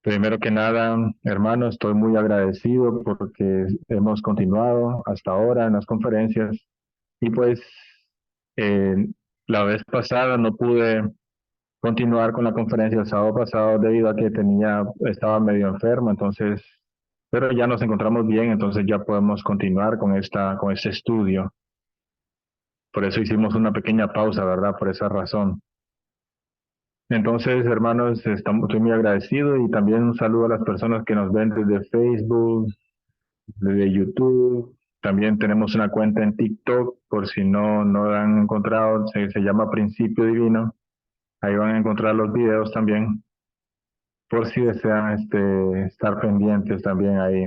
Primero que nada, hermano, estoy muy agradecido porque hemos continuado hasta ahora en las conferencias y pues eh, la vez pasada no pude continuar con la conferencia el sábado pasado debido a que estaba medio enfermo, entonces, pero ya nos encontramos bien, entonces ya podemos continuar con este estudio. Por eso hicimos una pequeña pausa, ¿verdad? Por esa razón. Entonces, hermanos, estoy muy agradecido y también un saludo a las personas que nos ven desde Facebook, desde YouTube. También tenemos una cuenta en TikTok, por si no la han encontrado, se llama Principio Divino. Ahí van a encontrar los videos también, por si desean estar pendientes también ahí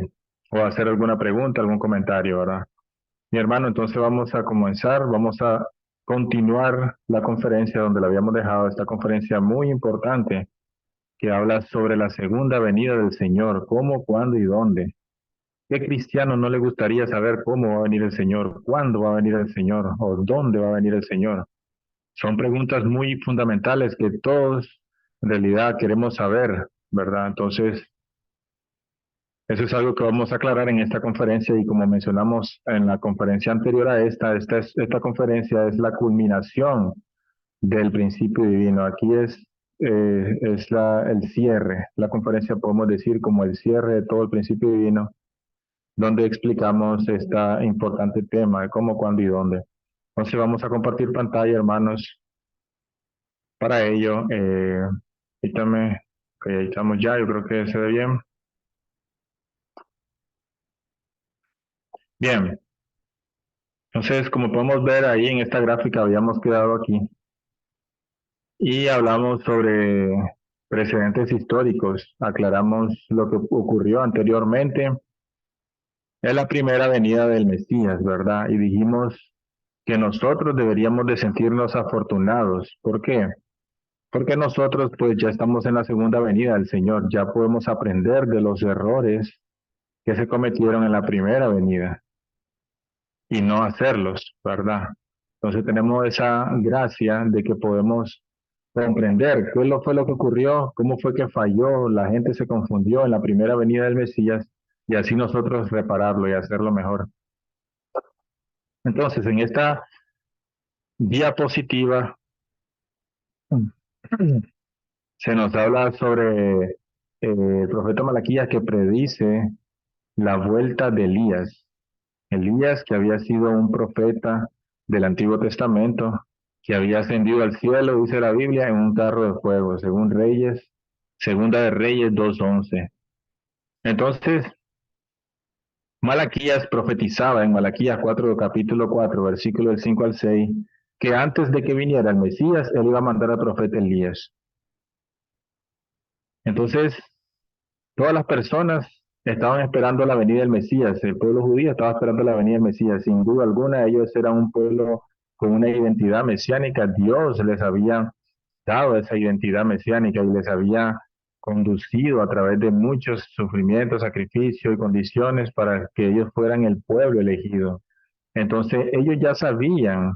o hacer alguna pregunta, algún comentario, ¿verdad? Mi hermano, entonces vamos a comenzar, vamos a continuar la conferencia donde la habíamos dejado, esta conferencia muy importante que habla sobre la segunda venida del Señor, cómo, cuándo y dónde. ¿Qué cristiano no le gustaría saber cómo va a venir el Señor, cuándo va a venir el Señor o dónde va a venir el Señor? Son preguntas muy fundamentales que todos en realidad queremos saber, ¿verdad? Entonces, eso es algo que vamos a aclarar en esta conferencia y como mencionamos en la conferencia anterior a esta conferencia es la culminación del principio divino. Aquí es el cierre, la conferencia podemos decir como el cierre de todo el principio divino, donde explicamos este importante tema de cómo, cuándo y dónde. Entonces vamos a compartir pantalla, hermanos. Para ello, quítame, que ahí estamos ya, yo creo que se ve bien. Bien, entonces como podemos ver ahí en esta gráfica habíamos quedado aquí y hablamos sobre precedentes históricos, aclaramos lo que ocurrió anteriormente. Es la primera venida del Mesías, ¿verdad? Y dijimos que nosotros deberíamos de sentirnos afortunados. ¿Por qué? Porque nosotros pues ya estamos en la segunda venida del Señor, ya podemos aprender de los errores que se cometieron en la primera venida y no hacerlos, ¿verdad? Entonces tenemos esa gracia de que podemos comprender fue lo que ocurrió, cómo fue que falló, la gente se confundió en la primera venida del Mesías y así nosotros repararlo y hacerlo mejor. Entonces, en esta diapositiva se nos habla sobre el profeta Malaquías que predice la vuelta de Elías. Elías, que había sido un profeta del Antiguo Testamento, que había ascendido al cielo, dice la Biblia, en un carro de fuego, según Reyes, Segunda de Reyes 2:11. Entonces, Malaquías profetizaba en Malaquías 4, capítulo 4, versículo del 5 al 6, que antes de que viniera el Mesías, él iba a mandar al profeta Elías. Entonces, todas las personas estaban esperando la venida del Mesías, el pueblo judío estaba esperando la venida del Mesías, sin duda alguna ellos eran un pueblo con una identidad mesiánica, Dios les había dado esa identidad mesiánica y les había conducido a través de muchos sufrimientos, sacrificios y condiciones para que ellos fueran el pueblo elegido. Entonces ellos ya sabían,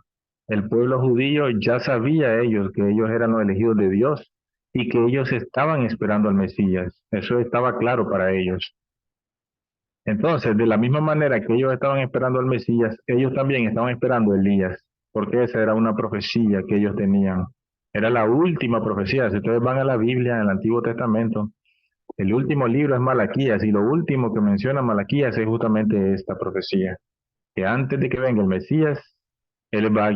el pueblo judío ya sabía ellos que ellos eran los elegidos de Dios y que ellos estaban esperando al Mesías. Eso estaba claro para ellos. Entonces, de la misma manera que ellos estaban esperando al Mesías, ellos también estaban esperando a Elías, porque esa era una profecía que ellos tenían. Era la última profecía. Si ustedes van a la Biblia, en el Antiguo Testamento, el último libro es Malaquías y lo último que menciona Malaquías es justamente esta profecía, que antes de que venga el Mesías, él va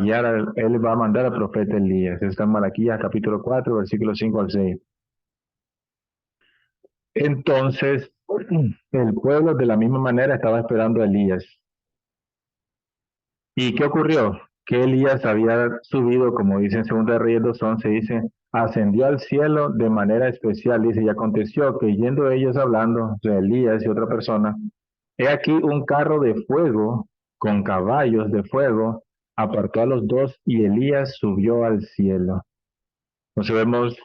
a mandar al profeta Elías. Está en Malaquías capítulo 4, versículos 5 al 6. Entonces, el pueblo de la misma manera estaba esperando a Elías. ¿Y qué ocurrió? Que Elías había subido, como dice en 2 Reyes 2:11, dice, ascendió al cielo de manera especial, dice, y aconteció que yendo ellos hablando de Elías y otra persona, he aquí un carro de fuego con caballos de fuego apartó a los dos y Elías subió al cielo. Entonces vemos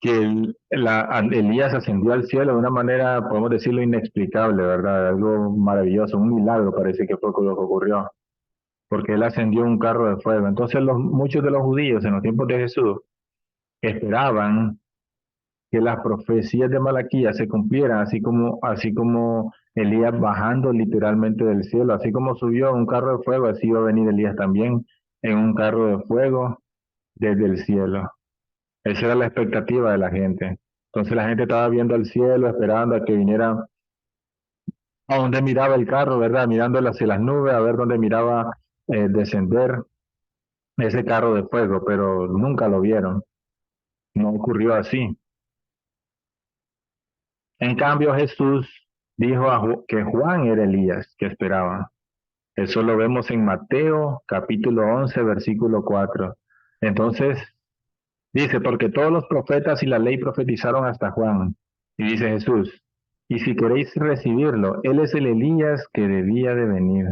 que Elías ascendió al cielo de una manera, podemos decirlo, inexplicable, ¿verdad? Algo maravilloso, un milagro parece que fue lo que ocurrió, porque él ascendió en un carro de fuego. Entonces muchos de los judíos en los tiempos de Jesús esperaban que las profecías de Malaquías se cumplieran, así como Elías bajando literalmente del cielo, así como subió en un carro de fuego, así iba a venir Elías también en un carro de fuego desde el cielo. Esa era la expectativa de la gente. Entonces la gente estaba viendo al cielo, esperando a que viniera a donde miraba el carro, ¿verdad? Mirando hacia las nubes, a ver dónde miraba descender ese carro de fuego, pero nunca lo vieron. No ocurrió así. En cambio, Jesús dijo que Juan era Elías que esperaba. Eso lo vemos en Mateo capítulo 11, versículo 4. Entonces, dice, porque todos los profetas y la ley profetizaron hasta Juan. Y dice Jesús, y si queréis recibirlo, él es el Elías que debía de venir.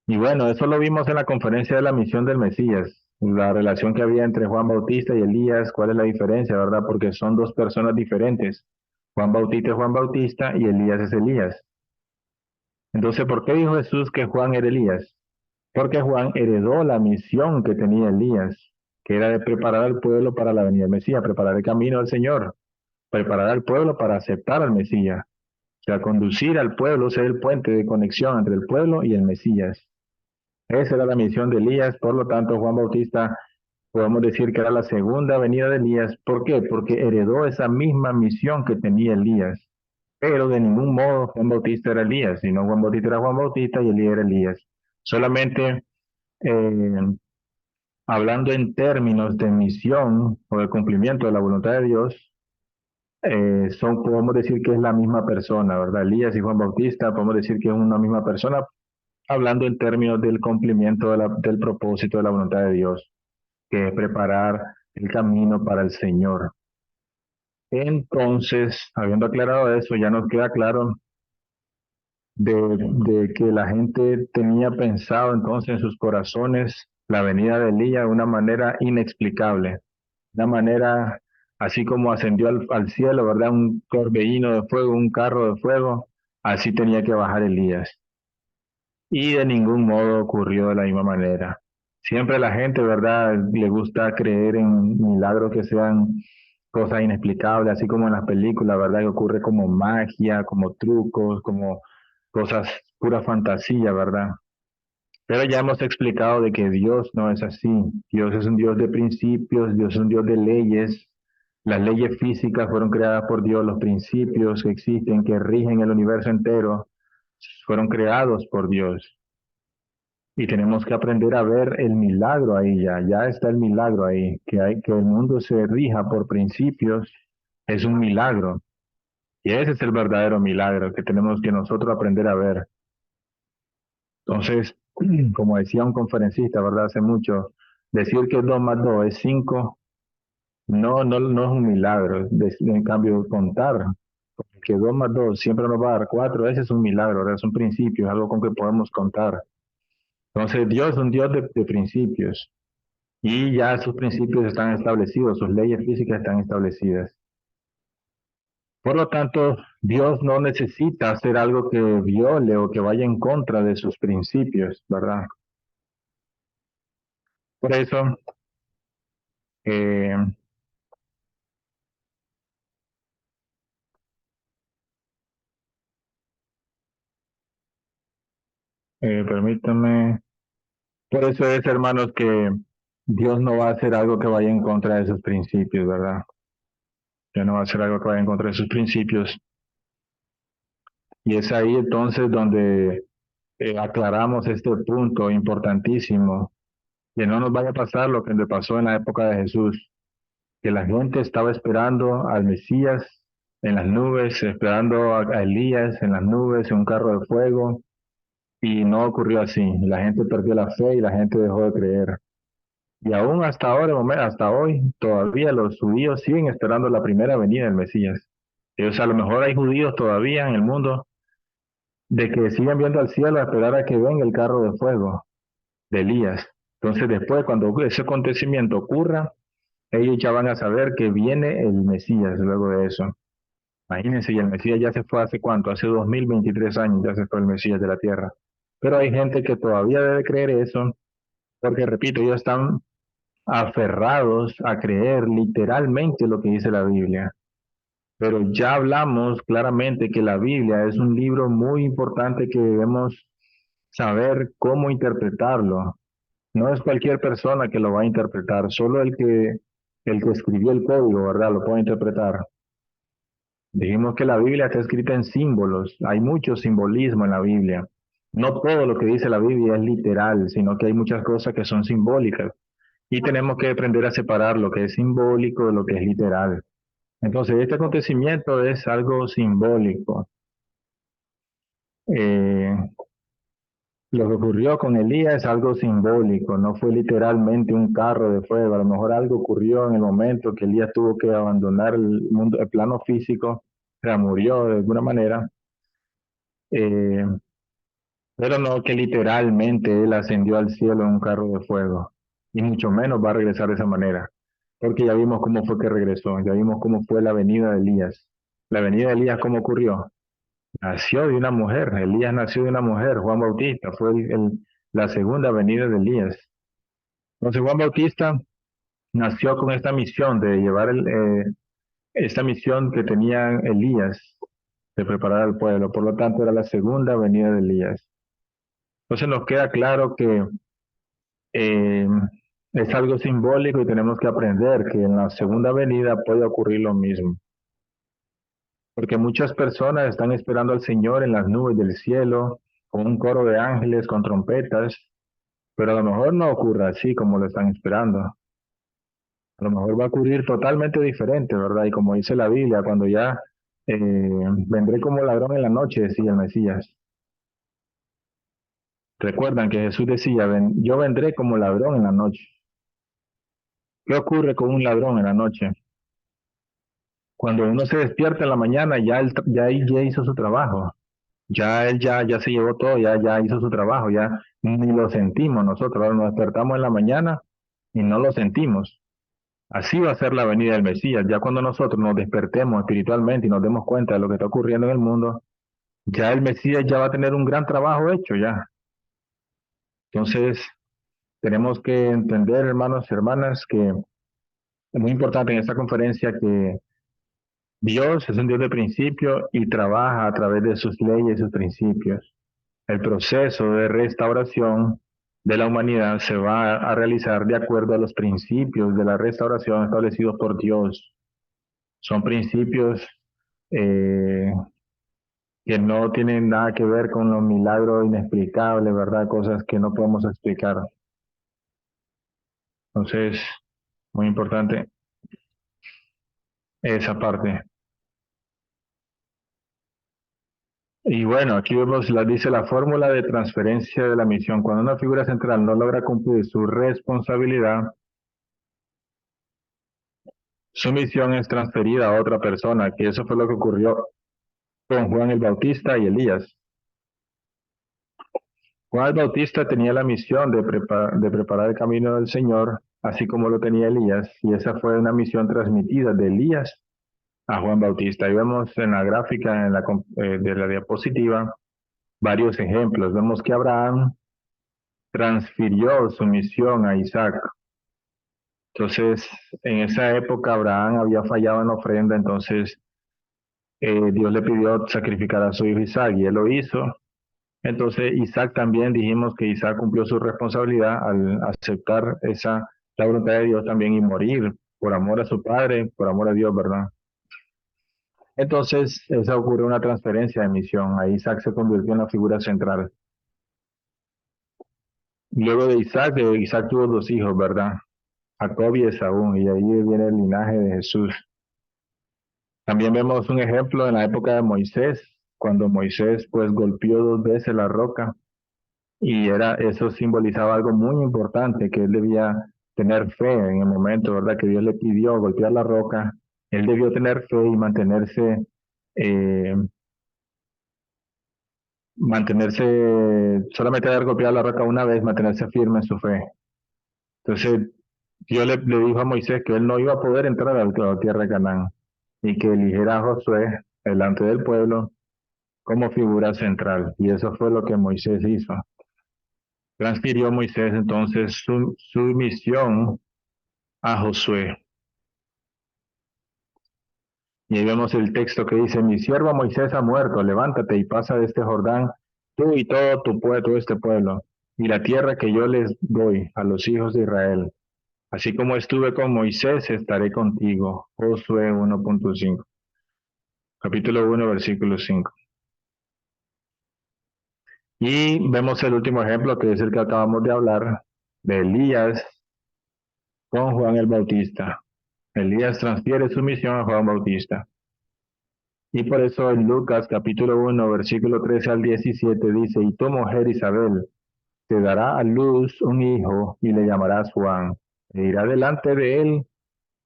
Y bueno, eso lo vimos en la conferencia de la misión del Mesías, la relación que había entre Juan Bautista y Elías, cuál es la diferencia, ¿verdad? Porque son dos personas diferentes. Juan Bautista es Juan Bautista y Elías es Elías. Entonces, ¿por qué dijo Jesús que Juan era Elías? Porque Juan heredó la misión que tenía Elías, que era de preparar al pueblo para la venida del Mesías, preparar el camino del Señor, preparar al pueblo para aceptar al Mesías, o sea, conducir al pueblo, ser el puente de conexión entre el pueblo y el Mesías. Esa era la misión de Elías, por lo tanto Juan Bautista podemos decir que era la segunda venida de Elías. ¿Por qué? Porque heredó esa misma misión que tenía Elías. Pero de ningún modo Juan Bautista era Elías, sino Juan Bautista era Juan Bautista y Elías era Elías. Solamente eh, hablando en términos de misión o de cumplimiento de la voluntad de Dios, podemos decir que es la misma persona, ¿verdad? Elías y Juan Bautista, podemos decir que es una misma persona, hablando en términos del cumplimiento del propósito de la voluntad de Dios, que es preparar el camino para el Señor. Entonces, habiendo aclarado eso, ya nos queda claro de que la gente tenía pensado entonces en sus corazones la venida de Elías de una manera inexplicable, una manera así como ascendió al cielo, ¿verdad? Un torbellino de fuego, un carro de fuego, así tenía que bajar Elías. Y de ningún modo ocurrió de la misma manera. Siempre la gente, ¿verdad? Le gusta creer en milagros que sean cosas inexplicables, así como en las películas, ¿verdad? Que ocurre como magia, como trucos, como cosas pura fantasía, ¿verdad? Pero ya hemos explicado de que Dios no es así. Dios es un Dios de principios, Dios es un Dios de leyes. Las leyes físicas fueron creadas por Dios, los principios que existen, que rigen el universo entero, fueron creados por Dios. Y tenemos que aprender a ver el milagro ahí ya está el milagro ahí, que el mundo se rija por principios, es un milagro. Y ese es el verdadero milagro que tenemos que nosotros aprender a ver. Entonces, como decía un conferencista, ¿verdad? Hace mucho, decir que 2 más 2 es 5 no es un milagro. En cambio, contar que 2 más 2 siempre nos va a dar 4, ese es un milagro, ¿verdad? Es un principio, es algo con que podemos contar. Entonces, Dios es un Dios de principios y ya sus principios están establecidos, sus leyes físicas están establecidas. Por lo tanto, Dios no necesita hacer algo que viole o que vaya en contra de sus principios, ¿verdad? Por eso, eh, permítame, por eso es, hermanos, que Dios no va a hacer algo que vaya en contra de sus principios, ¿verdad? Dios no va a hacer algo que vaya en contra de sus principios. Y es ahí entonces donde aclaramos este punto importantísimo, que no nos vaya a pasar lo que le pasó en la época de Jesús, que la gente estaba esperando al Mesías en las nubes, esperando a Elías en las nubes, en un carro de fuego, y no ocurrió así. La gente perdió la fe y la gente dejó de creer. Y aún hasta ahora, hasta hoy, todavía los judíos siguen esperando la primera venida del Mesías. O sea, a lo mejor hay judíos todavía en el mundo de que siguen viendo al cielo a esperar a que venga el carro de fuego de Elías. Entonces después, cuando ese acontecimiento ocurra, ellos ya van a saber que viene el Mesías luego de eso. Imagínense, y el Mesías ya se fue hace cuánto, hace 2023 años ya se fue el Mesías de la tierra. Pero hay gente que todavía debe creer eso, porque repito, ellos están aferrados a creer literalmente lo que dice la Biblia. Pero ya hablamos claramente que la Biblia es un libro muy importante que debemos saber cómo interpretarlo. No es cualquier persona que lo va a interpretar, solo el que escribió el código, ¿verdad? Lo puede interpretar. Dijimos que la Biblia está escrita en símbolos, hay mucho simbolismo en la Biblia. No todo lo que dice la Biblia es literal, sino que hay muchas cosas que son simbólicas. Y tenemos que aprender a separar lo que es simbólico de lo que es literal. Entonces, este acontecimiento es algo simbólico. Eh, lo que ocurrió con Elías es algo simbólico, no fue literalmente un carro de fuego. A lo mejor algo ocurrió en el momento que Elías tuvo que abandonar el mundo, el plano físico, o sea, murió de alguna manera, eh, pero no que literalmente él ascendió al cielo en un carro de fuego, y mucho menos va a regresar de esa manera, porque ya vimos cómo fue que regresó, ya vimos cómo fue la venida de Elías. La venida de Elías, ¿cómo ocurrió? Nació de una mujer, Elías nació de una mujer, Juan Bautista, fue la segunda venida de Elías. Entonces Juan Bautista nació con esta misión de llevar esta misión que tenía Elías, de preparar al pueblo, por lo tanto era la segunda venida de Elías. Entonces nos queda claro que eh, es algo simbólico y tenemos que aprender que en la segunda venida puede ocurrir lo mismo. Porque muchas personas están esperando al Señor en las nubes del cielo, con un coro de ángeles, con trompetas, pero a lo mejor no ocurra así como lo están esperando. A lo mejor va a ocurrir totalmente diferente, ¿verdad? Y como dice la Biblia, cuando ya vendré como ladrón en la noche, decía el Mesías. Recuerdan que Jesús decía, yo vendré como ladrón en la noche. ¿Qué ocurre con un ladrón en la noche? Cuando uno se despierta en la mañana, ya hizo su trabajo. Ya él ya se llevó todo, ya hizo su trabajo, ya ni lo sentimos nosotros. Ahora nos despertamos en la mañana y no lo sentimos. Así va a ser la venida del Mesías. Ya cuando nosotros nos despertemos espiritualmente y nos demos cuenta de lo que está ocurriendo en el mundo, ya el Mesías ya va a tener un gran trabajo hecho ya. Entonces, tenemos que entender, hermanos y hermanas, que es muy importante en esta conferencia que Dios es un Dios de principio y trabaja a través de sus leyes y sus principios. El proceso de restauración de la humanidad se va a realizar de acuerdo a los principios de la restauración establecidos por Dios. Son principios eh, que no tienen nada que ver con los milagros inexplicables, ¿verdad? Cosas que no podemos explicar. Entonces, muy importante esa parte. Y bueno, aquí dice la fórmula de transferencia de la misión. Cuando una figura central no logra cumplir su responsabilidad, su misión es transferida a otra persona, que eso fue lo que ocurrió con Juan el Bautista y Elías. Juan el Bautista tenía la misión de preparar el camino del Señor, así como lo tenía Elías, y esa fue una misión transmitida de Elías a Juan Bautista. Ahí vemos en la gráfica de la diapositiva varios ejemplos. Vemos que Abraham transfirió su misión a Isaac. Entonces, en esa época Abraham había fallado en la ofrenda, entonces Dios le pidió sacrificar a su hijo Isaac y él lo hizo. Entonces Isaac también dijimos que Isaac cumplió su responsabilidad al aceptar la voluntad de Dios también y morir por amor a su padre, por amor a Dios, ¿verdad? Entonces esa ocurrió una transferencia de misión. Ahí Isaac se convirtió en la figura central. Luego de Isaac tuvo dos hijos, ¿verdad? Jacob y Esaú, y ahí viene el linaje de Jesús. También vemos un ejemplo en la época de Moisés, cuando Moisés pues golpeó dos veces la roca y eso simbolizaba algo muy importante, que él debía tener fe en el momento, ¿verdad? Que Dios le pidió golpear la roca, él debió tener fe y eh, solamente haber golpeado la roca una vez, mantenerse firme en su fe. Entonces Dios le dijo a Moisés que él no iba a poder entrar a la tierra de Canaán y que eligiera a Josué delante del pueblo como figura central. Y eso fue lo que Moisés hizo. Transfirió Moisés entonces su misión a Josué. Y ahí vemos el texto que dice, mi siervo Moisés ha muerto, levántate y pasa de este Jordán, tú y todo tu pueblo, todo este pueblo, y la tierra que yo les doy a los hijos de Israel. Así como estuve con Moisés, estaré contigo. Josué 1.5, capítulo 1, versículo 5. Y vemos el último ejemplo, que es el que acabamos de hablar, de Elías con Juan el Bautista. Elías transfiere su misión a Juan Bautista. Y por eso en Lucas capítulo 1, versículo 13 al 17 dice, y tu mujer Isabel te dará a luz un hijo y le llamarás Juan. E irá delante de él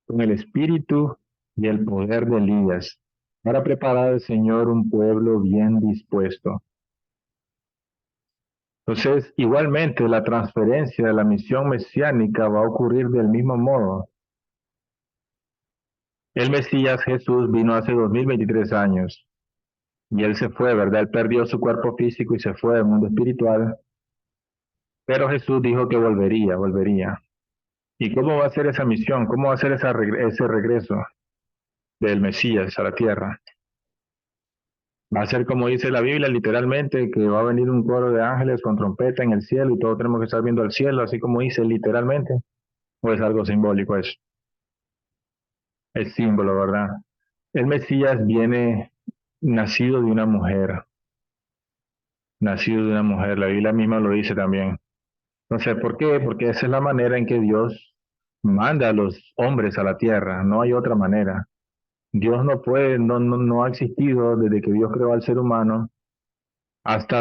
con el espíritu y el poder de Elías, para preparar al Señor un pueblo bien dispuesto. Entonces, igualmente, la transferencia de la misión mesiánica va a ocurrir del mismo modo. El Mesías Jesús vino hace 2023 años y él se fue, ¿verdad? Él perdió su cuerpo físico y se fue al mundo espiritual, pero Jesús dijo que volvería, volvería. ¿Y cómo va a ser esa misión? ¿Cómo va a ser ese regreso del Mesías a la tierra? Va a ser como dice la Biblia, literalmente, que va a venir un coro de ángeles con trompeta en el cielo y todos tenemos que estar viendo al cielo, así como dice literalmente, o es algo simbólico eso. Es símbolo, ¿verdad? El Mesías viene nacido de una mujer, nacido de una mujer, la Biblia misma lo dice también. Entonces, ¿por qué? Porque esa es la manera en que Dios manda a los hombres a la tierra, no hay otra manera. Dios no puede, no ha existido desde que Dios creó al ser humano hasta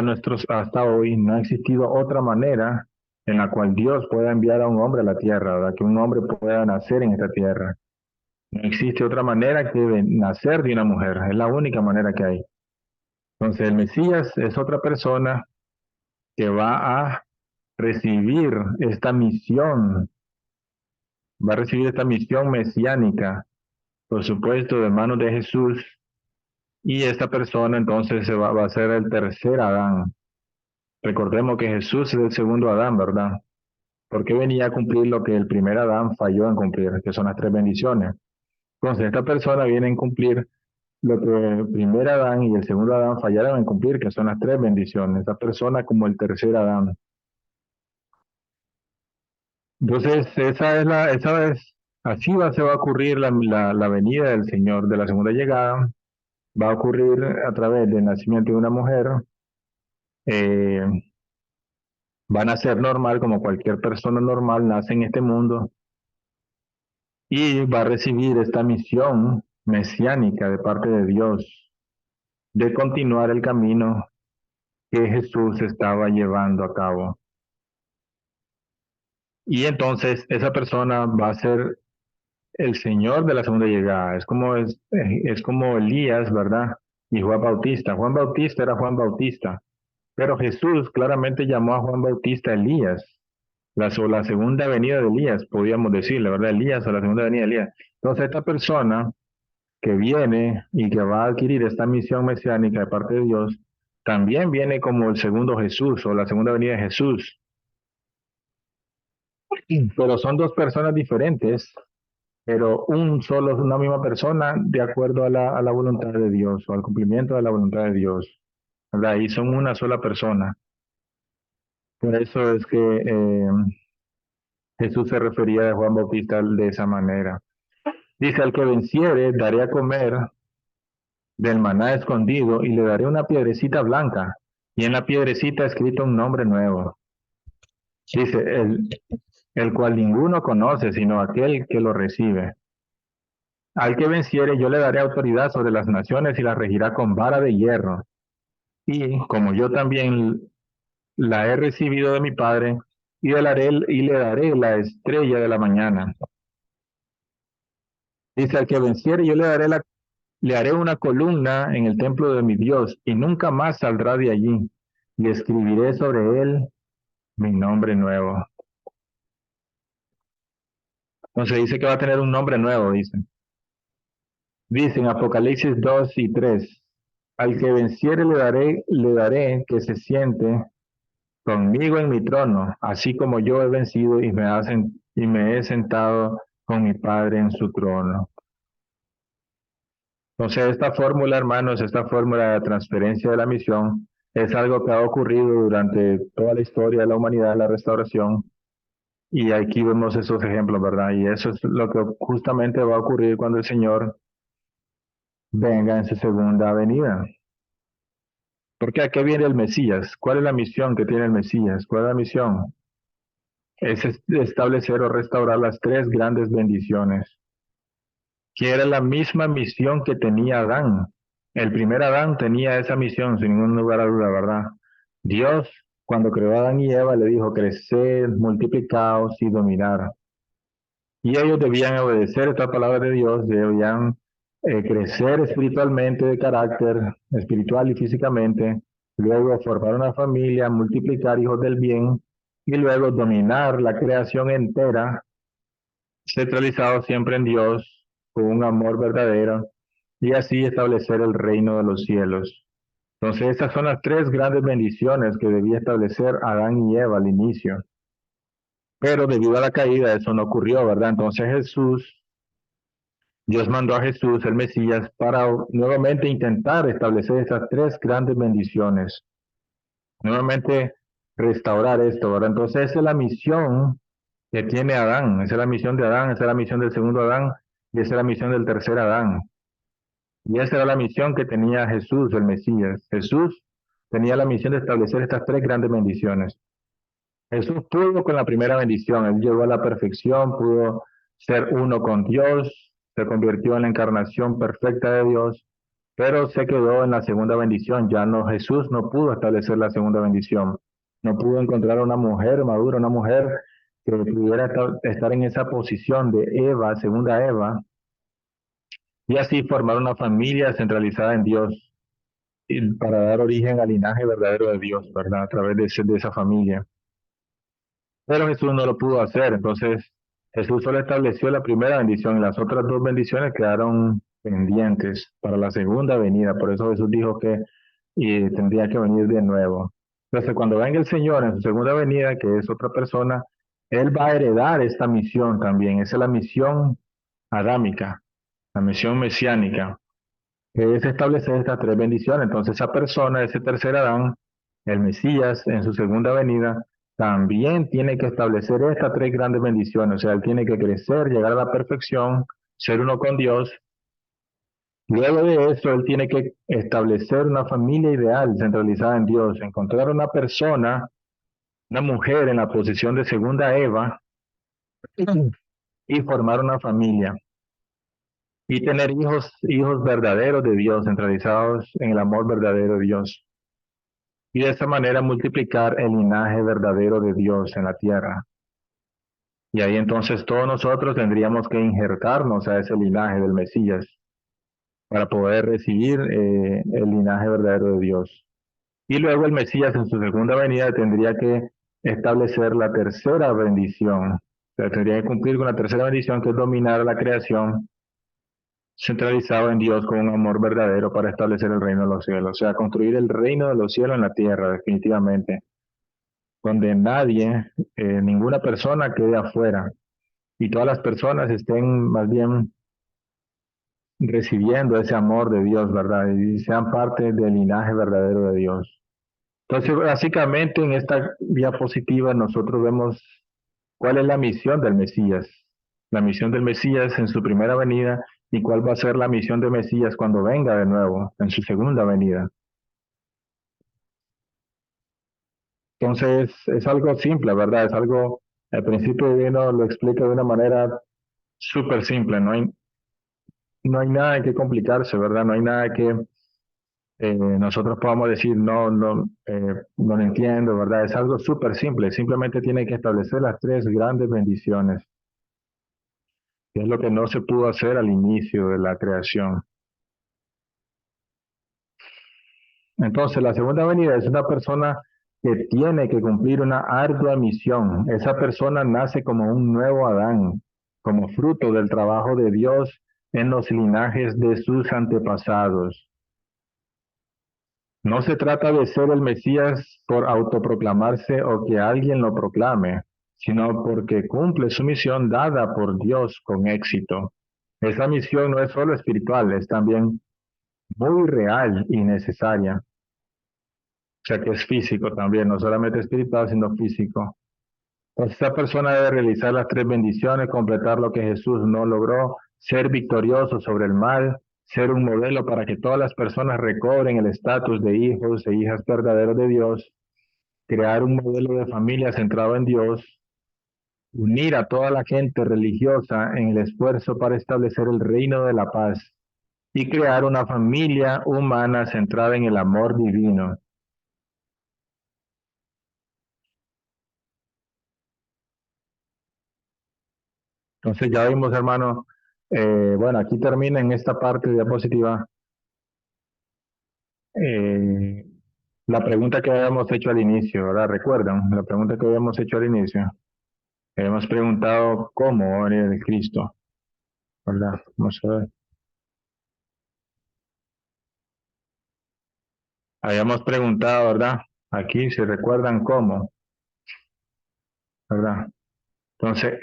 hoy, no ha existido otra manera en la cual Dios pueda enviar a un hombre a la tierra, ¿verdad? Que un hombre pueda nacer en esta tierra. No existe otra manera que de nacer de una mujer, es la única manera que hay. Entonces el Mesías es otra persona que va a recibir esta misión, va a recibir esta misión mesiánica, por supuesto, de manos de Jesús, y esta persona entonces va a ser el tercer Adán. Recordemos que Jesús es el segundo Adán, ¿verdad? Porque venía a cumplir lo que el primer Adán falló en cumplir, que son las tres bendiciones. Entonces esta persona viene a cumplir lo que el primer Adán y el segundo Adán fallaron en cumplir, que son las tres bendiciones. Esta persona como el tercer Adán. Entonces, así se va a ocurrir la venida del Señor, de la segunda llegada. Va a ocurrir a través del nacimiento de una mujer. Eh, Van a ser normal, como cualquier persona normal, nace en este mundo y va a recibir esta misión mesiánica de parte de Dios de continuar el camino que Jesús estaba llevando a cabo. Y entonces esa persona va a ser el Señor de la segunda llegada. Es como Elías, ¿verdad? Y Juan Bautista. Juan Bautista era Juan Bautista, pero Jesús claramente llamó a Juan Bautista Elías. La segunda venida de Elías, podríamos decirle, ¿verdad? Elías o la segunda venida de Elías. Entonces esta persona que viene y que va a adquirir esta misión mesiánica de parte de Dios, también viene como el segundo Jesús o la segunda venida de Jesús. Pero son dos personas diferentes, pero una misma persona de acuerdo a la voluntad de Dios o al cumplimiento de la voluntad de Dios, ¿verdad? Y son una sola persona. Por eso es que Jesús se refería a Juan Bautista de esa manera. Dice, al que venciere, daré a comer del maná escondido y le daré una piedrecita blanca y en la piedrecita escrito un nombre nuevo. Dice, el cual ninguno conoce sino aquel que lo recibe. Al que venciere yo le daré autoridad sobre las naciones y las regirá con vara de hierro. Y como yo también la he recibido de mi Padre, y le daré la estrella de la mañana. Dice, al que venciere yo le haré una columna en el templo de mi Dios, y nunca más saldrá de allí. Y escribiré sobre él mi nombre nuevo. Entonces dice que va a tener un nombre nuevo, dice. Dice en Apocalipsis 2 y 3, al que venciere le daré que se siente conmigo en mi trono, así como yo he vencido y me he sentado con mi Padre en su trono. Entonces, esta fórmula, hermanos, esta fórmula de transferencia de la misión es algo que ha ocurrido durante toda la historia de la humanidad, la restauración, y aquí vemos esos ejemplos, ¿verdad? Y eso es lo que justamente va a ocurrir cuando el Señor venga en su segunda venida. Porque ¿a qué viene el Mesías? ¿Cuál es la misión que tiene el Mesías? ¿Cuál es la misión? Es establecer o restaurar las tres grandes bendiciones, que era la misma misión que tenía Adán. El primer Adán tenía esa misión, sin ningún lugar a duda, ¿verdad? Dios, cuando creó a Adán y Eva, le dijo, crecer, multiplicaos y dominar. Y ellos debían obedecer esta palabra de Dios, debían crecer espiritualmente de carácter, espiritual y físicamente, luego formar una familia, multiplicar hijos del bien y luego dominar la creación entera, centralizado siempre en Dios, con un amor verdadero y así establecer el reino de los cielos. Entonces, esas son las tres grandes bendiciones que debía establecer Adán y Eva al inicio. Pero debido a la caída, eso no ocurrió, ¿verdad? Entonces Dios mandó a Jesús, el Mesías, para nuevamente intentar establecer esas tres grandes bendiciones. Nuevamente restaurar esto, ¿verdad? Entonces, esa es la misión que tiene Adán. Esa es la misión de Adán, esa es la misión del segundo Adán y esa es la misión del tercer Adán. Y esa era la misión que tenía Jesús, el Mesías. Jesús tenía la misión de establecer estas tres grandes bendiciones. Jesús pudo con la primera bendición, él llegó a la perfección, pudo ser uno con Dios, se convirtió en la encarnación perfecta de Dios, pero se quedó en la segunda bendición. Ya no, Jesús no pudo establecer la segunda bendición, no pudo encontrar una mujer madura, una mujer que pudiera estar en esa posición de Eva, segunda Eva, y así formar una familia centralizada en Dios y para dar origen al linaje verdadero de Dios, ¿verdad? A través de esa familia. Pero Jesús no lo pudo hacer, entonces Jesús solo estableció la primera bendición y las otras dos bendiciones quedaron pendientes para la segunda venida. Por eso Jesús dijo que tendría que venir de nuevo. Entonces, cuando venga el Señor en su segunda venida, que es otra persona, Él va a heredar esta misión también. Esa es la misión adámica, la misión mesiánica, que es establecer estas tres bendiciones. Entonces, esa persona, ese tercer Adán, el Mesías, en su segunda venida, también tiene que establecer estas tres grandes bendiciones. O sea, él tiene que crecer, llegar a la perfección, ser uno con Dios. Luego de eso, él tiene que establecer una familia ideal centralizada en Dios, encontrar una persona, una mujer en la posición de segunda Eva y formar una familia y tener hijos verdaderos de Dios, centralizados en el amor verdadero de Dios. Y de esa manera multiplicar el linaje verdadero de Dios en la tierra. Y ahí entonces todos nosotros tendríamos que injertarnos a ese linaje del Mesías para poder recibir el linaje verdadero de Dios. Y luego el Mesías en su segunda venida tendría que establecer la tercera bendición. O sea, tendría que cumplir con la tercera bendición, que es dominar la creación centralizado en Dios con un amor verdadero para establecer el reino de los cielos. O sea, construir el reino de los cielos en la tierra, definitivamente, donde nadie, ninguna persona quede afuera y todas las personas estén más bien recibiendo ese amor de Dios, ¿verdad? Y sean parte del linaje verdadero de Dios. Entonces, básicamente en esta diapositiva nosotros vemos cuál es la misión del Mesías. La misión del Mesías en su primera venida y cuál va a ser la misión del Mesías cuando venga de nuevo, en su segunda venida. Entonces, es algo simple, ¿verdad? Es algo, al principio divino lo explica de una manera súper simple, no hay nada que complicarse, ¿verdad? No hay nada que nosotros podamos decir, no lo entiendo, ¿verdad? Es algo súper simple, simplemente tiene que establecer las tres grandes bendiciones, que es lo que no se pudo hacer al inicio de la creación. Entonces, la segunda venida es una persona que tiene que cumplir una ardua misión. Esa persona nace como un nuevo Adán, como fruto del trabajo de Dios en los linajes de sus antepasados. No se trata de ser el Mesías por autoproclamarse o que alguien lo proclame, sino porque cumple su misión dada por Dios con éxito. Esa misión no es solo espiritual, es también muy real y necesaria. O sea que es físico también, no solamente espiritual, sino físico. Entonces, esa persona debe realizar las tres bendiciones, completar lo que Jesús no logró, ser victorioso sobre el mal, ser un modelo para que todas las personas recobren el estatus de hijos e hijas verdaderos de Dios, crear un modelo de familia centrado en Dios, unir a toda la gente religiosa en el esfuerzo para establecer el reino de la paz y crear una familia humana centrada en el amor divino. Entonces ya vimos, hermano, bueno, aquí termina en esta parte de diapositiva eh, la pregunta que habíamos hecho al inicio, ¿verdad? ¿Recuerdan? La pregunta que habíamos hecho al inicio. Habíamos preguntado cómo va a venir el Cristo, ¿verdad? Vamos a ver. Habíamos preguntado, ¿verdad? Aquí, si recuerdan cómo, ¿verdad? Entonces,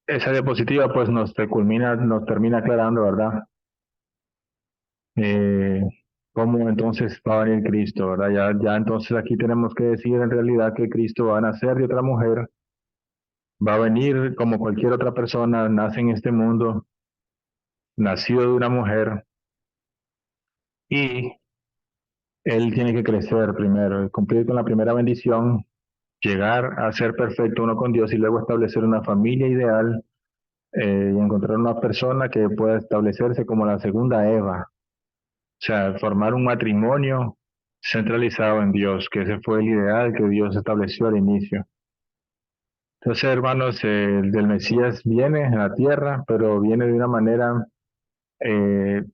esa diapositiva pues nos termina aclarando, ¿verdad? Eh, cómo entonces va a venir Cristo, ¿verdad? Ya entonces aquí tenemos que decir en realidad que Cristo va a nacer de otra mujer, va a venir como cualquier otra persona, nace en este mundo, nacido de una mujer, y él tiene que crecer primero, cumplir con la primera bendición, llegar a ser perfecto uno con Dios y luego establecer una familia ideal y encontrar una persona que pueda establecerse como la segunda Eva, o sea, formar un matrimonio centralizado en Dios, que ese fue el ideal que Dios estableció al inicio. Entonces, hermanos, el del Mesías viene a la tierra, pero viene de una manera eh,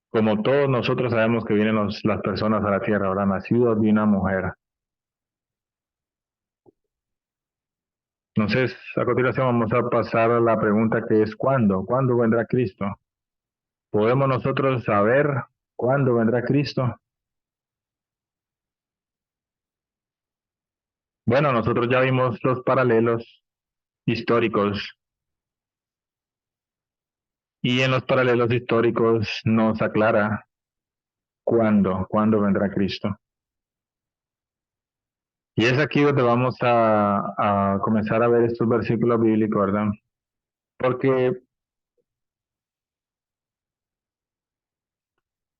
como todos nosotros sabemos que vienen las personas a la tierra, ahora nacidos de una mujer. Entonces, a continuación vamos a pasar a la pregunta que es ¿cuándo? ¿Cuándo vendrá Cristo? ¿Podemos nosotros saber cuándo vendrá Cristo? Bueno, nosotros ya vimos los paralelos históricos y en los paralelos históricos nos aclara cuándo vendrá Cristo. Y es aquí donde vamos a comenzar a ver estos versículos bíblicos, ¿verdad? Porque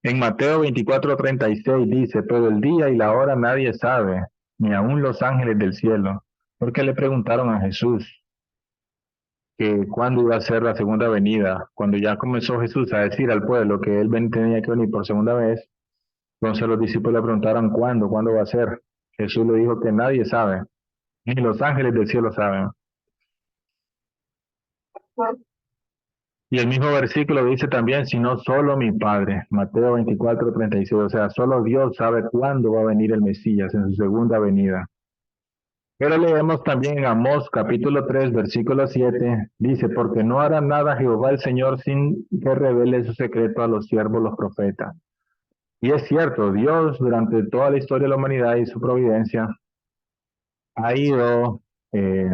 en Mateo 24:36 dice, pero el día y la hora nadie sabe, ni aun los ángeles del cielo, porque le preguntaron a Jesús que cuándo iba a ser la segunda venida. Cuando ya comenzó Jesús a decir al pueblo que tenía que venir por segunda vez, entonces los discípulos le preguntaron cuándo va a ser. Jesús le dijo que nadie sabe, ni los ángeles del cielo saben. Y el mismo versículo dice también, sino solo mi Padre, Mateo 24:36, o sea, solo Dios sabe cuándo va a venir el Mesías en su segunda venida. Pero leemos también en Amós capítulo 3 versículo 7 dice, porque no hará nada Jehová el Señor sin que revele su secreto a los siervos, los profetas. Y es cierto, Dios durante toda la historia de la humanidad y su providencia ha ido eh,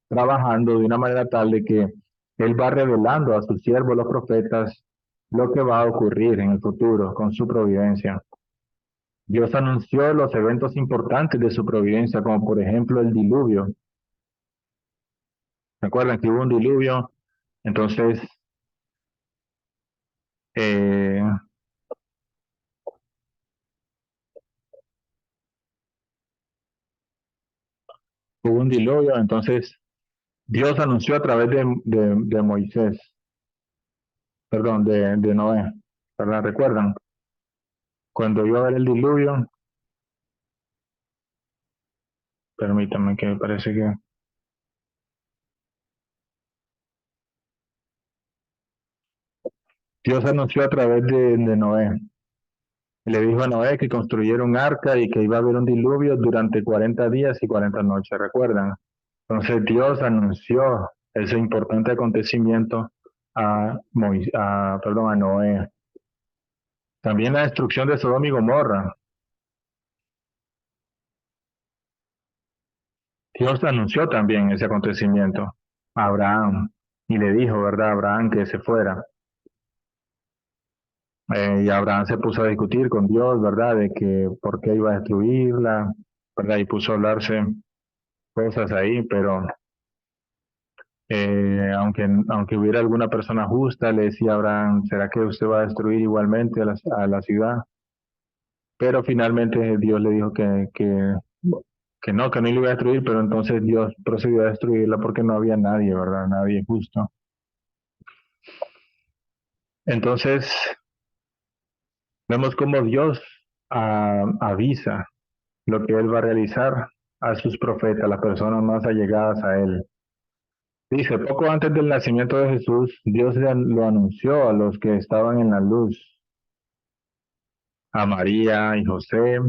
trabajando de una manera tal de que Él va revelando a sus siervos, los profetas, lo que va a ocurrir en el futuro con su providencia. Dios anunció los eventos importantes de su providencia, como por ejemplo el diluvio. ¿Recuerdan que hubo un diluvio? Entonces, eh, hubo un diluvio, entonces Dios anunció a través de Moisés, perdón, de Noé, ¿verdad? ¿Recuerdan? Cuando iba a haber el diluvio, permítanme que me parece que Dios anunció a través de Noé. Le dijo a Noé que construyera un arca y que iba a haber un diluvio durante 40 días y 40 noches, ¿recuerdan? Entonces Dios anunció ese importante acontecimiento a Noé. También la destrucción de Sodoma y Gomorra. Dios anunció también ese acontecimiento a Abraham y le dijo, ¿verdad?, a Abraham que se fuera. Y Abraham se puso a discutir con Dios, ¿verdad?, de que por qué iba a destruirla, ¿verdad? Y puso a hablarse cosas ahí, pero aunque hubiera alguna persona justa, le decía a Abraham, ¿será que usted va a destruir igualmente a la ciudad? Pero finalmente Dios le dijo que no le iba a destruir, pero entonces Dios procedió a destruirla porque no había nadie, ¿verdad? Nadie justo. Entonces, vemos cómo Dios avisa lo que Él va a realizar a sus profetas, las personas más allegadas a Él. Dice, poco antes del nacimiento de Jesús, Dios lo anunció a los que estaban en la luz, a María y José,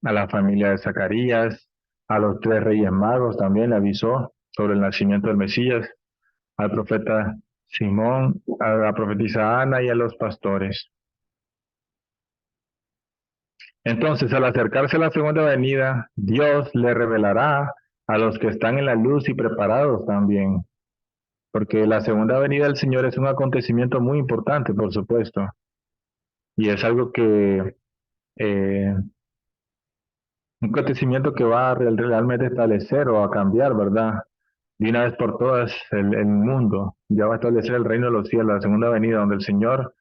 a la familia de Zacarías, a los tres reyes magos también le avisó sobre el nacimiento del Mesías, al profeta Simón, a la profetisa Ana y a los pastores. Entonces, al acercarse a la segunda venida, Dios le revelará a los que están en la luz y preparados también, porque la segunda venida del Señor es un acontecimiento muy importante, por supuesto, y es algo un acontecimiento que va a realmente establecer o a cambiar, ¿verdad? De una vez por todas el mundo, ya va a establecer el reino de los cielos, la segunda venida, donde el Señor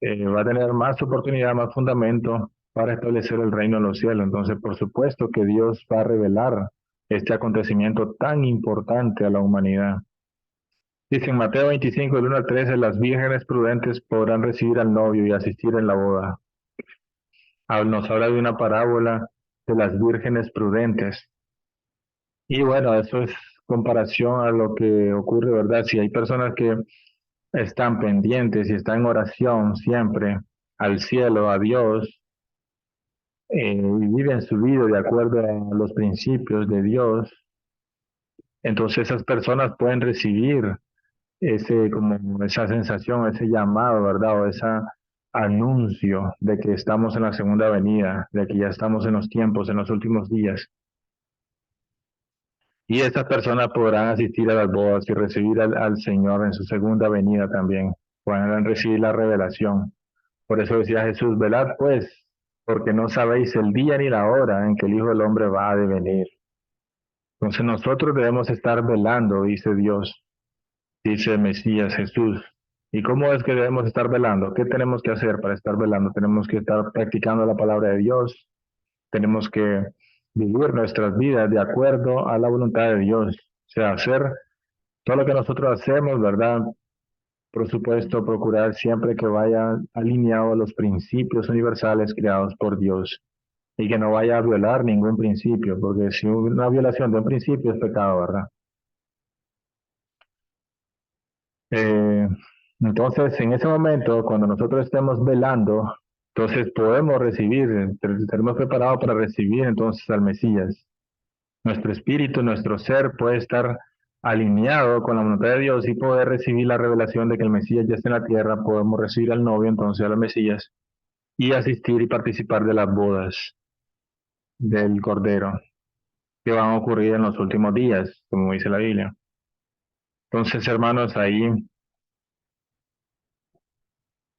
va a tener más oportunidad, más fundamento para establecer el reino de los cielos. Entonces, por supuesto que Dios va a revelar este acontecimiento tan importante a la humanidad. Dice en Mateo 25, del 1 al 13, las vírgenes prudentes podrán recibir al novio y asistir en la boda. Nos habla de una parábola de las vírgenes prudentes. Y bueno, eso es comparación a lo que ocurre, ¿verdad? Si hay personas que están pendientes y están en oración siempre al cielo, a Dios, y viven su vida de acuerdo a los principios de Dios, entonces esas personas pueden recibir como esa sensación, ese llamado, ¿verdad? O ese anuncio de que estamos en la segunda venida, de que ya estamos en los tiempos, en los últimos días. Y estas personas podrán asistir a las bodas y recibir al Señor en su segunda venida también. Podrán recibir la revelación. Por eso decía Jesús, velad pues, porque no sabéis el día ni la hora en que el Hijo del Hombre va a venir. Entonces nosotros debemos estar velando, dice Dios, dice el Mesías Jesús. ¿Y cómo es que debemos estar velando? ¿Qué tenemos que hacer para estar velando? Tenemos que estar practicando la palabra de Dios. Tenemos que vivir nuestras vidas de acuerdo a la voluntad de Dios. O sea, hacer todo lo que nosotros hacemos, ¿verdad? Por supuesto, procurar siempre que vaya alineado a los principios universales creados por Dios y que no vaya a violar ningún principio, porque si una violación de un principio es pecado, ¿verdad? Eh, entonces, en ese momento, cuando nosotros estemos velando, entonces podemos recibir, estaremos preparados para recibir entonces al Mesías. Nuestro espíritu, nuestro ser puede estar alineado con la voluntad de Dios y poder recibir la revelación de que el Mesías ya está en la tierra. Podemos recibir al novio, entonces al Mesías, y asistir y participar de las bodas del Cordero que van a ocurrir en los últimos días, como dice la Biblia. Entonces, hermanos, ahí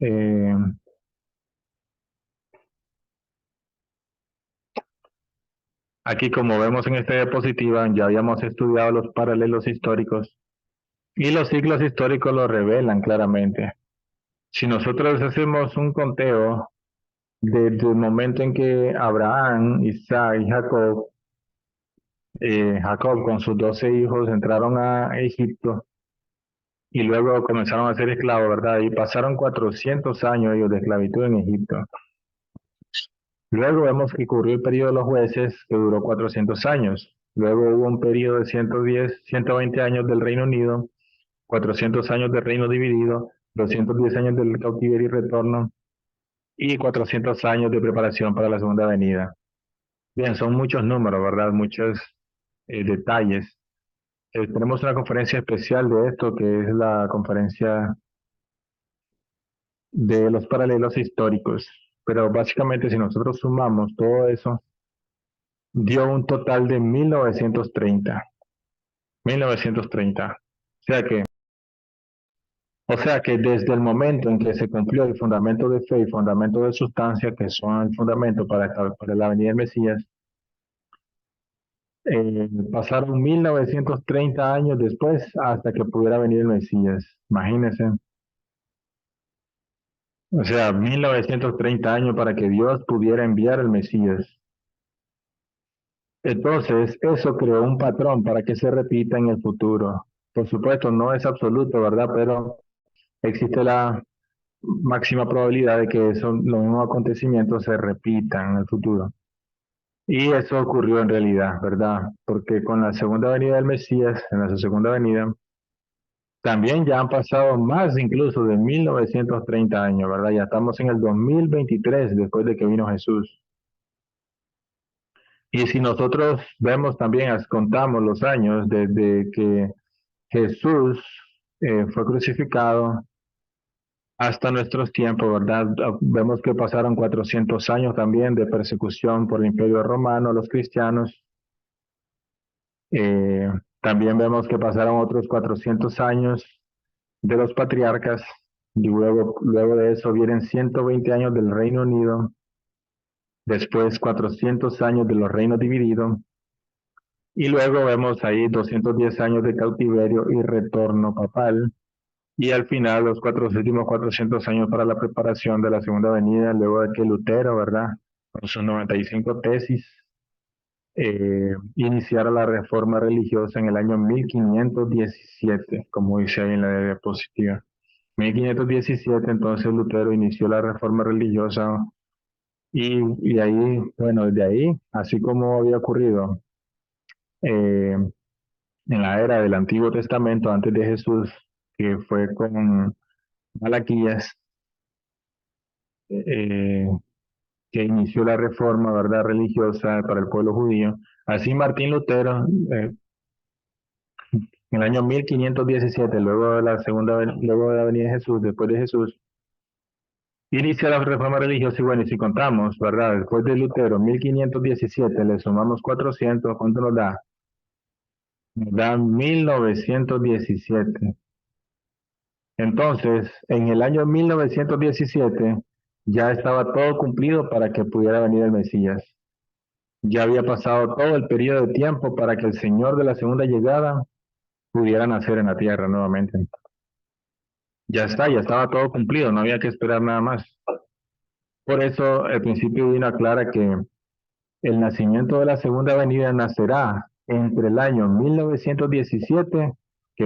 eh, aquí, como vemos en esta diapositiva, ya habíamos estudiado los paralelos históricos y los ciclos históricos lo revelan claramente. Si nosotros hacemos un conteo desde el momento en que Abraham, Isaac y Jacob, Jacob con sus 12 hijos entraron a Egipto y luego comenzaron a ser esclavos, ¿verdad? Y pasaron 400 años ellos de esclavitud en Egipto. Luego vemos que ocurrió el periodo de los jueces, que duró 400 años. Luego hubo un periodo de 110, 120 años del Reino Unido, 400 años del Reino Dividido, 210 años del cautiverio y retorno, y 400 años de preparación para la segunda venida. Bien, son muchos números, ¿verdad? Muchos detalles. Tenemos una conferencia especial de esto, que es la conferencia de los paralelos históricos. Pero básicamente, si nosotros sumamos todo eso, dio un total de 1930. 1930. O sea que desde el momento en que se cumplió el fundamento de fe y fundamento de sustancia, que son el fundamento para la venida del Mesías, pasaron 1930 años después hasta que pudiera venir el Mesías. Imagínense. O sea, 1930 años para que Dios pudiera enviar el Mesías. Entonces, eso creó un patrón para que se repita en el futuro. Por supuesto, no es absoluto, ¿verdad? Pero existe la máxima probabilidad de que los mismos acontecimientos se repitan en el futuro. Y eso ocurrió en realidad, ¿verdad? Porque con la segunda venida del Mesías, en la segunda venida, también ya han pasado más incluso de 1930 años, ¿verdad? Ya estamos en el 2023 después de que vino Jesús. Y si nosotros vemos también, contamos los años desde que Jesús fue crucificado hasta nuestros tiempos, ¿verdad? Vemos que pasaron 400 años también de persecución por el Imperio Romano a los cristianos. Eh, También vemos que pasaron otros 400 años de los patriarcas, y luego de eso vienen 120 años del Reino Unido, después 400 años de los reinos divididos, y luego vemos ahí 210 años de cautiverio y retorno papal, y al final los últimos 400 años para la preparación de la segunda venida, luego de que Lutero, ¿verdad? Con sus 95 tesis, iniciara la reforma religiosa en el año 1517, como dice ahí en la diapositiva. 1517, entonces Lutero inició la reforma religiosa y ahí, bueno, desde ahí, así como había ocurrido eh, en la era del Antiguo Testamento antes de Jesús, que fue con Malaquías, eh, que inició la reforma, ¿verdad?, religiosa para el pueblo judío. Así Martín Lutero, en el año 1517, luego de la venida de Jesús, después de Jesús, inicia la reforma religiosa y bueno, y si contamos, ¿verdad? Después de Lutero, 1517, le sumamos 400, ¿cuánto nos da? Nos da 1917. Entonces, en el año 1917 ya estaba todo cumplido para que pudiera venir el Mesías. Ya había pasado todo el periodo de tiempo para que el Señor de la segunda llegada pudiera nacer en la tierra nuevamente. Ya está, ya estaba todo cumplido, no había que esperar nada más. Por eso el principio divino aclara que el nacimiento de la segunda venida nacerá entre el año 1917, que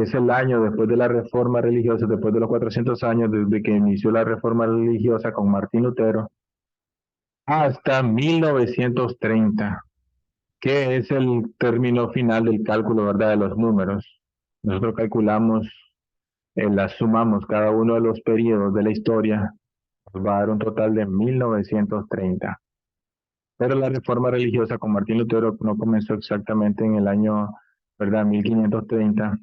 es el año después de la reforma religiosa, después de los 400 años desde que inició la reforma religiosa con Martín Lutero, hasta 1930, que es el término final del cálculo, ¿verdad?, de los números. Nosotros calculamos, la sumamos cada uno de los periodos de la historia, nos va a dar un total de 1930. Pero la reforma religiosa con Martín Lutero no comenzó exactamente en el año, ¿verdad?, 1530,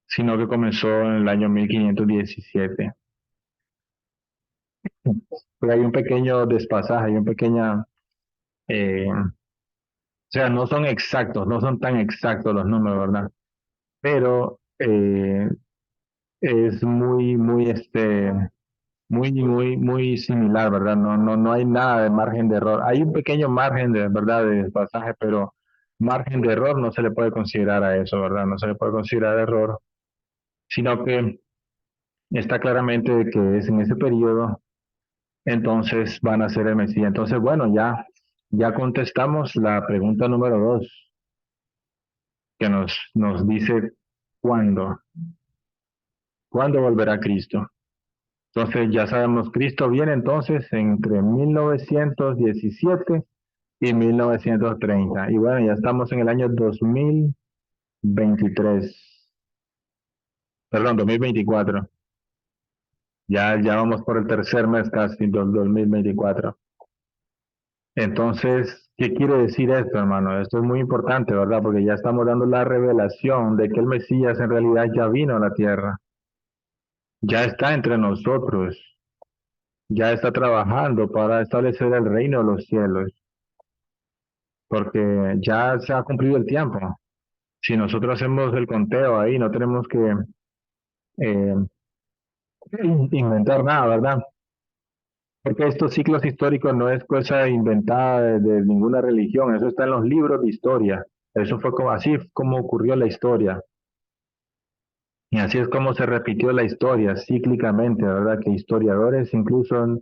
sino que comenzó en el año 1517. Pero hay un pequeño despasaje, hay un pequeña, o sea, no son exactos, no son tan exactos los números, ¿verdad? Pero es muy similar, ¿verdad? No hay nada de margen de error. Hay un pequeño margen de, ¿verdad?, de despasaje, pero margen de error no se le puede considerar a eso, ¿verdad? No se le puede considerar error, sino que está claramente de que es en ese periodo, entonces van a ser el Mesías. Entonces, bueno, ya contestamos la pregunta número 2, que nos dice cuándo, cuándo volverá Cristo. Entonces ya sabemos, Cristo viene entonces entre 1917 y 1930. Y bueno, ya estamos en el año 2023, perdón, 2024. Ya vamos por el tercer mes casi del 2024. Entonces, ¿qué quiere decir esto, hermano? Esto es muy importante, ¿verdad? Porque ya estamos dando la revelación de que el Mesías en realidad ya vino a la tierra, ya está entre nosotros, ya está trabajando para establecer el reino de los cielos. porque ya se ha cumplido el tiempo. Si nosotros hacemos el conteo ahí, no tenemos que eh, inventar nada, ¿verdad? Porque estos ciclos históricos no es cosa inventada de ninguna religión, eso está en los libros de historia. Eso fue como, así como ocurrió la historia. Y así es como se repitió la historia cíclicamente, ¿verdad? Que historiadores incluso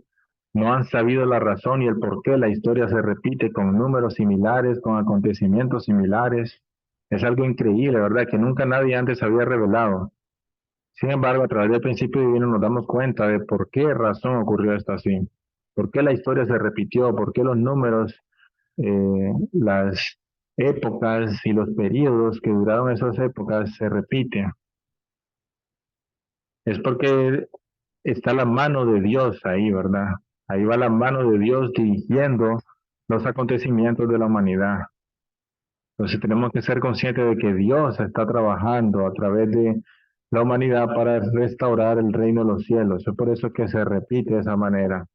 no han sabido la razón y el por qué la historia se repite con números similares, con acontecimientos similares. Es algo increíble, ¿verdad? Que nunca nadie antes había revelado. Sin embargo, a través del principio divino nos damos cuenta de por qué razón ocurrió esto así. ¿Por qué la historia se repitió? ¿Por qué los números, las épocas y los periodos que duraron esas épocas se repiten? Es porque está la mano de Dios ahí, ¿verdad? Ahí va la mano de Dios dirigiendo los acontecimientos de la humanidad. Entonces tenemos que ser conscientes de que Dios está trabajando a través de la humanidad para restaurar el reino de los cielos. Es por eso que se repite de esa manera.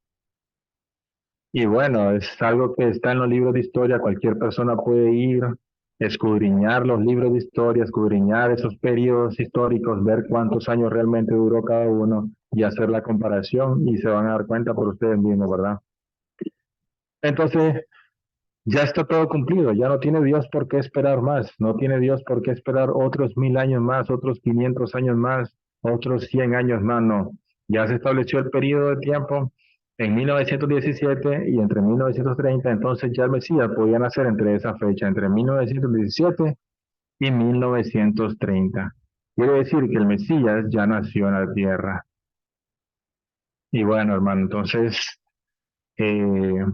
Y bueno, es algo que está en los libros de historia. Cualquier persona puede ir, escudriñar los libros de historia, escudriñar esos periodos históricos, ver cuántos años realmente duró cada uno y hacer la comparación y se van a dar cuenta por ustedes mismos, ¿verdad? Entonces, ya está todo cumplido, ya no tiene Dios por qué esperar más, no tiene Dios por qué esperar otros 1000 años más, otros 500 años más, otros 100 años más, no. Ya se estableció el periodo de tiempo en 1917 y entre 1930, entonces ya el Mesías podía nacer entre esa fecha, entre 1917 y 1930. Quiere decir que el Mesías ya nació en la tierra. Y bueno, hermano, entonces eh,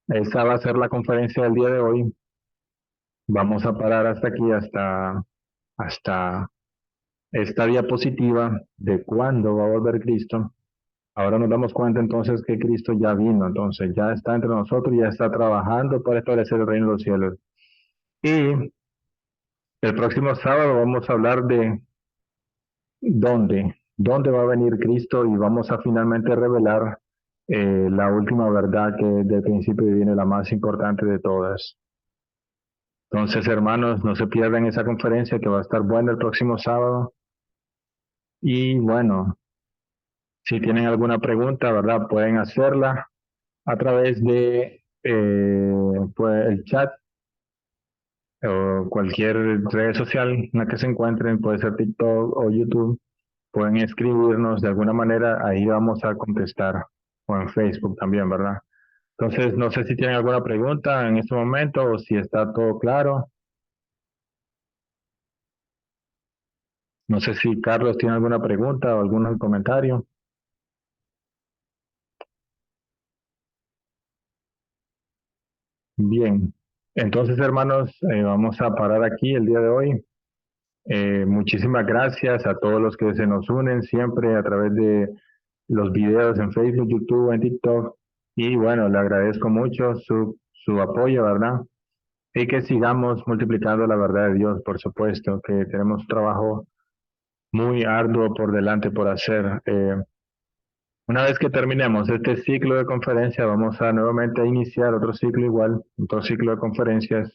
esa va a ser la conferencia del día de hoy. Vamos a parar hasta aquí, hasta esta diapositiva de cuándo va a volver Cristo. Ahora nos damos cuenta entonces que Cristo ya vino, entonces ya está entre nosotros, ya está trabajando para establecer el reino de los cielos. Y el próximo sábado vamos a hablar de dónde va a venir Cristo y vamos a finalmente revelar la última verdad que del principio viene la más importante de todas. Entonces, hermanos, no se pierdan esa conferencia que va a estar buena el próximo sábado. Y bueno, si tienen alguna pregunta, ¿verdad? Pueden hacerla a través de pues, el chat o cualquier red social en la que se encuentren, puede ser TikTok o YouTube. Pueden escribirnos de alguna manera, ahí vamos a contestar. O en Facebook también, ¿verdad? Entonces, no sé si tienen alguna pregunta en este momento o si está todo claro. No sé si Carlos tiene alguna pregunta o algún comentario. Bien, entonces hermanos, vamos a parar aquí el día de hoy. Muchísimas gracias a todos los que se nos unen siempre a través de los videos en Facebook, YouTube, en TikTok. Y bueno, le agradezco mucho su apoyo, ¿verdad? Y que sigamos multiplicando la verdad de Dios, por supuesto, que tenemos un trabajo muy arduo por delante por hacer. Una vez que terminemos este ciclo de conferencias, vamos a nuevamente iniciar otro ciclo igual, otro ciclo de conferencias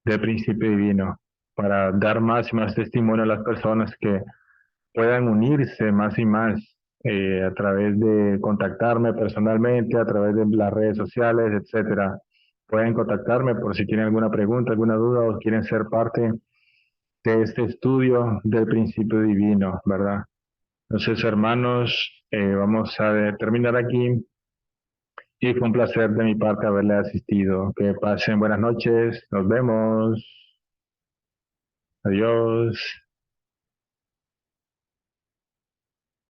de principio divino, para dar más y más testimonio a las personas que puedan unirse más y más a través de contactarme personalmente, a través de las redes sociales, etcétera. Pueden contactarme por si tienen alguna pregunta, alguna duda o quieren ser parte de este estudio del principio divino, ¿verdad? Entonces, hermanos, vamos a terminar aquí y fue un placer de mi parte haberle asistido. Que pasen buenas noches, nos vemos, adiós.